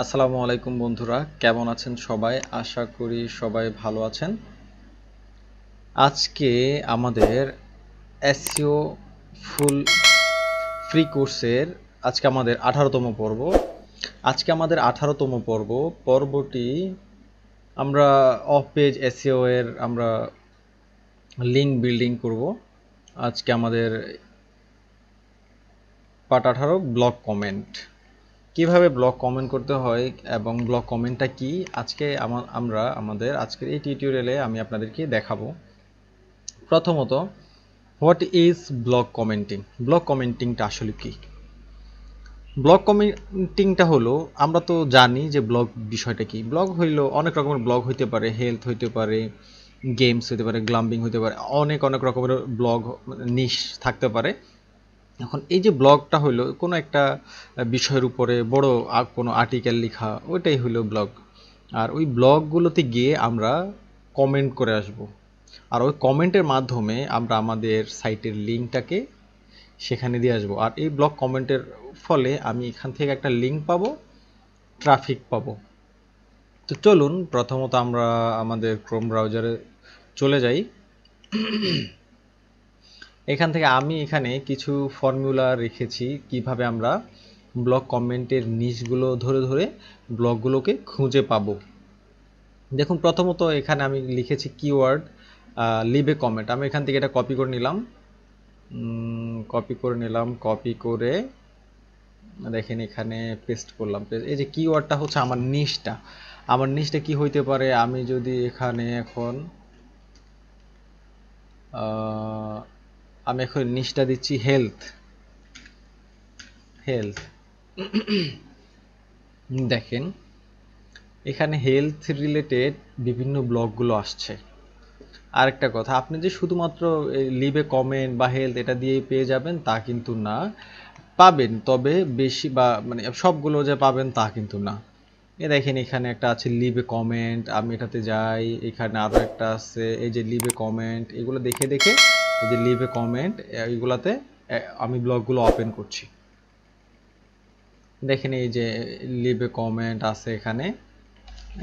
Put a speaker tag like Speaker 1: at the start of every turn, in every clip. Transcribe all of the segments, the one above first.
Speaker 1: আসসালামু আলাইকুম বন্ধুরা, কেমন আছেন সবাই? আশা করি সবাই ভালো আছেন। আজকে আমাদের এসইও ফুল ফ্রি কোর্সের আজকে আমাদের 18তম পর্ব। পর্বটি আমরা অফ পেজ এসইও এর আমরা লিঙ্ক বিল্ডিং করব। আজকে আমাদের পার্ট 18 ব্লগ কমেন্ট, কিভাবে ব্লগ কমেন্ট করতে হয় এবং ব্লগ কমেন্টটা কি আজকে আমরা আমাদের আজকের এই টিউটোরিয়ালে আমি আপনাদেরকে দেখাবো। প্রথমত, what is blog commenting? Blog কমেন্টিংটা আসলে কি? ব্লগ কমেন্টিংটা হলো, আমরা তো জানি যে ব্লগ বিষয়টা কি। ব্লগ হইলো অনেক রকমের ব্লগ হইতে পারে, হেলথ হইতে পারে, গেমস হইতে পারে, গ্লাম্বিং হইতে পারে, অনেক অনেক রকমের ব্লগ নিশ থাকতে পারে। এখন এই যে ব্লগটা হইলো কোনো একটা বিষয়ের উপরে বড় কোনো আর্টিকেল লেখা, ওইটাই হইলো ব্লগ। আর ওই ব্লগগুলোতে গিয়ে আমরা কমেন্ট করে আসব, আর ওই কমেন্টের মাধ্যমে আমরা আমাদের সাইটের লিঙ্কটাকে সেখানে দিয়ে আসবো। আর এই ব্লগ কমেন্টের ফলে আমি এখান থেকে একটা লিঙ্ক পাবো, ট্রাফিক পাবো। তো চলুন প্রথমত আমরা আমাদের ক্রোম ব্রাউজারে চলে যাই। এখান থেকে আমি এখানে কিছু ফর্মুলা রেখেছি কিভাবে আমরা ব্লগ কমেন্টের নিশগুলো ধরে ধরে ব্লগগুলোকে খুঁজে পাবো। দেখুন, প্রথমত এখানে আমি লিখেছি কিওয়ার্ড লিভ এ কমেন্ট। আমি এখান থেকে এটা কপি করে নিলাম, কপি করে দেখেন এখানে পেস্ট করলাম। এই যে কিওয়ার্ডটা হচ্ছে আমার নিশটা কি হইতে পারে? আমি যদি এখানে এখন নিশটা দিচ্ছি হেলথ। দেখেন এখানে হেলথ রিলেটেড বিভিন্ন ব্লগগুলো আসছে। আরেকটা কথা, আপনি যে শুধুমাত্র লিভে কমেন্ট বা হেলথ এটা দিয়েই পেয়ে যাবেন তা কিন্তু না। পাবেন, তবে বেশি বা মানে সবগুলো যে পাবেন তা কিন্তু না। দেখেন এখানে একটা আছে লিভে কমেন্ট, আমি এটাতে যাই, এখানে আরও একটা আছে এই যে লিভে কমেন্ট। এগুলো দেখে দেখে এই যে লিভে কমেন্ট, এইগুলাতে আমি ব্লগগুলো ওপেন করছি। দেখেন এই যে লিভে কমেন্ট আছে এখানে,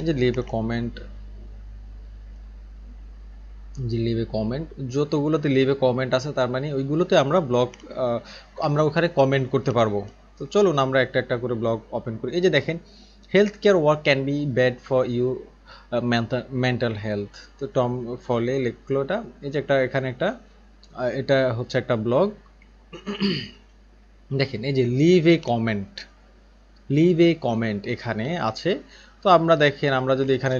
Speaker 1: এই যে লিভে কমেন্ট, যতগুলোতে লিভে কমেন্ট আছে তার মানে ওইগুলোতে আমরা ব্লগ আমরা ওখানে কমেন্ট করতে পারবো। তো চলুন আমরা একটা একটা করে ব্লগ ওপেন করি। এই যে দেখেন, health care work can be bad for you mental health. তো টম ফলে লিখলো এটা। এই যে একটা এখানে একটা এটা হচ্ছে একটা ব্লগ। দেখেন এই যে লিভ এ কমেন্ট এখানে আছে। তো আমরা দেখেন, আমরা যদি এখানে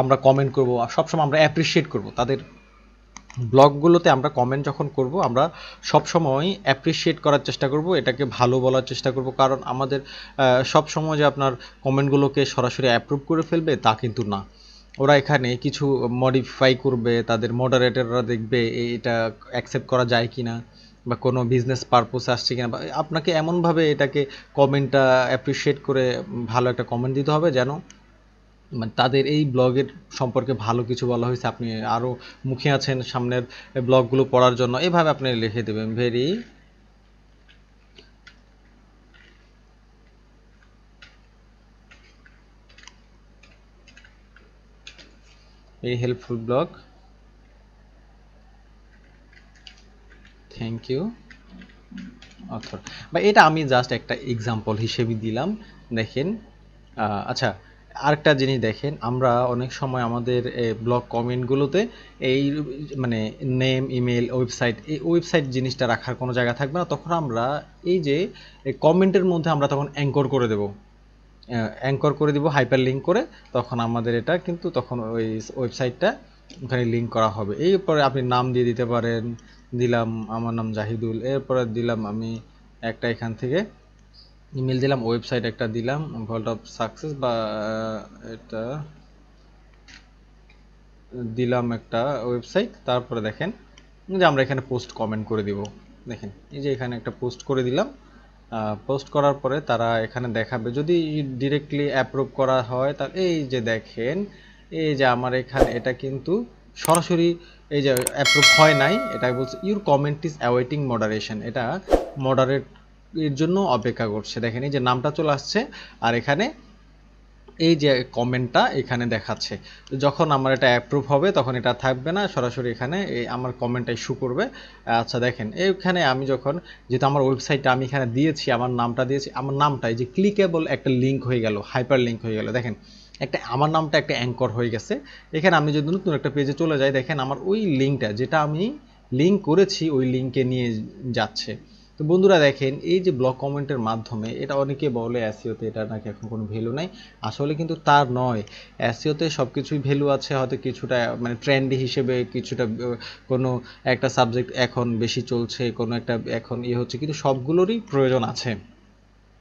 Speaker 1: আমরা কমেন্ট করব, সবসময় আমরা অ্যাপ্রিসিয়েট করব তাদের ব্লগগুলোতে। আমরা কমেন্ট যখন করব আমরা সবসময় অ্যাপ্রিসিয়েট করার চেষ্টা করব, এটাকে ভালো বলার চেষ্টা করব। কারণ আমাদের সবসময় যে আপনার কমেন্টগুলোকে সরাসরি অ্যাপ্রুভ করে ফেলবে তা কিন্তু না। ওরা এখানে কিছু মডিফাই করবে, তাদের মডারেটররা দেখবে এটা অ্যাকসেপ্ট করা যায় কি না, বা কোনো বিজনেস পারপোসে আসছে কিনা, বা আপনাকে এমনভাবে এটাকে কমেন্টটা অ্যাপ্রিসিয়েট করে ভালো একটা কমেন্ট দিতে হবে যেন মানে তাদের এই ব্লগের সম্পর্কে ভালো কিছু বলা হয়েছে, আপনি আরও মুখে আছেন সামনের ব্লগগুলো পড়ার জন্য, এভাবে আপনি লিখে দেবেন very helpful blog, thank you author. বা এটা আমি জাস্ট একটা এক্সাম্পল হিসেবে দিলাম। দেখেন আচ্ছা, আরেকটা জিনিস দেখেন, আমরা অনেক সময় আমাদের ব্লগ কমেন্টগুলোতে এই মানে নেম, ইমেল, ওয়েবসাইট, এই ওয়েবসাইট জিনিসটা রাখার কোনো জায়গা থাকবে না। তখন আমরা এই যে কমেন্টের মধ্যে আমরা তখন অ্যাঙ্কর করে দিব হাইপার লিঙ্ক করে। তখন আমাদের এটা কিন্তু তখন ওই ওয়েবসাইটটা ওখানে লিঙ্ক করা হবে। এরপরে আপনি নাম দিয়ে দিতে পারেন, দিলাম আমার নাম জাহিদুল, এরপরে দিলাম আমি একটা এখান থেকে ইমেল দিলাম, ওয়েবসাইট একটা দিলাম ভল্ট অফ সাকসেস, বা এটা দিলাম একটা ওয়েবসাইট। তারপরে দেখেন যে আমরা এখানে পোস্ট কমেন্ট করে দিব। দেখেন এই যে এখানে একটা পোস্ট করে দিলাম। পোস্ট করার পরে তারা এখানে দেখাবে, যদি ডিরেক্টলি অ্যাপ্রুভ করা হয় তাহলে এই যে দেখেন এই যে আমার এখানে এটা কিন্তু সরাসরি এই যে অ্যাপ্রুভ হয় নাই, এটা বলছে your comment is awaiting moderation. এটা মডারেট এর জন্য অপেক্ষা করছে। দেখেন এই যে নামটা চলে আসছে আর এখানে এই যে কমেন্টটা এখানে দেখাচ্ছে। যখন আমার এটা অ্যাপ্রুভ হবে তখন এটা থাকবে না, সরাসরি এখানে এই আমার কমেন্টটা ইস্যু করবে। আচ্ছা দেখেন এইখানে আমি যখন, যেহেতু আমার ওয়েবসাইটটা আমি এখানে দিয়েছি, আমার নামটা দিয়েছি, আমার নামটা এই যে ক্লিকেবল একটা লিঙ্ক হয়ে গেল, হাইপার লিঙ্ক হয়ে গেল। দেখেন একটা আমার নামটা একটা অ্যাঙ্কর হয়ে গেছে। এখানে আমি যদি নতুন একটা পেজে চলে যাই, দেখেন আমার ওই লিঙ্কটা যেটা আমি লিঙ্ক করেছি ওই লিঙ্কে নিয়ে যাচ্ছে। তো বন্ধুরা দেখেন এই যে ব্লগ কমেন্টের মাধ্যমে, এটা অনেকে বলে এসইওতে এটা নাকি এখন কোনো ভ্যালু নাই, আসলে কিন্তু তার নয়। এসইওতে সব কিছুই ভ্যালু আছে, হয়তো কিছুটা মানে ট্রেন্ডি হিসেবে কিছুটা কোনো একটা সাবজেক্ট এখন বেশি চলছে, কোনো একটা এখন হচ্ছে, কিন্তু সবগুলোরই প্রয়োজন আছে।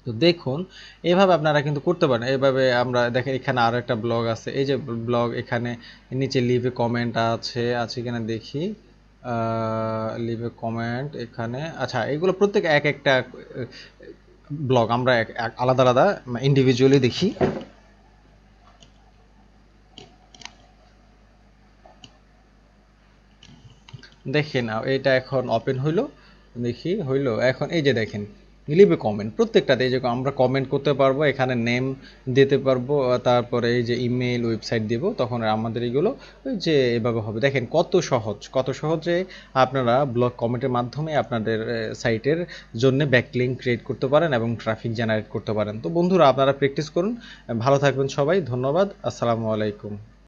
Speaker 1: তো দেখুন এভাবে আপনারা কিন্তু করতে পারেন। এভাবে আমরা দেখেন এখানে আরও একটা ব্লগ আছে, এই যে ব্লগ এখানে নিচে লিভে কমেন্ট আছে কিনা দেখি, লিভে কমেন্ট এখানে, আচ্ছা এগুলো প্রত্যেক এক একটা ব্লগ আমরা আলাদা আলাদা ইন্ডিভিজুয়ালি দেখি। দেখেন এটা এখন ওপেন হইলো, দেখি হইলো এখন। এই যে দেখেন লিভে কমেন্ট প্রত্যেকটাতে এই যে আমরা কমেন্ট করতে পারবো, এখানে নেম দিতে পারবো, তারপরে এই যে ইমেল ওয়েবসাইট দিব, তখন আমাদের এগুলো ওই যে এভাবে হবে। দেখেন কত সহজে আপনারা ব্লগ কমেন্টের মাধ্যমে আপনাদের সাইটের জন্য ব্যাকলিঙ্ক ক্রিয়েট করতে পারেন এবং ট্রাফিক জেনারেট করতে পারেন। তো বন্ধুরা আপনারা প্র্যাকটিস করুন, ভালো থাকবেন সবাই, ধন্যবাদ, আসসালামু আলাইকুম।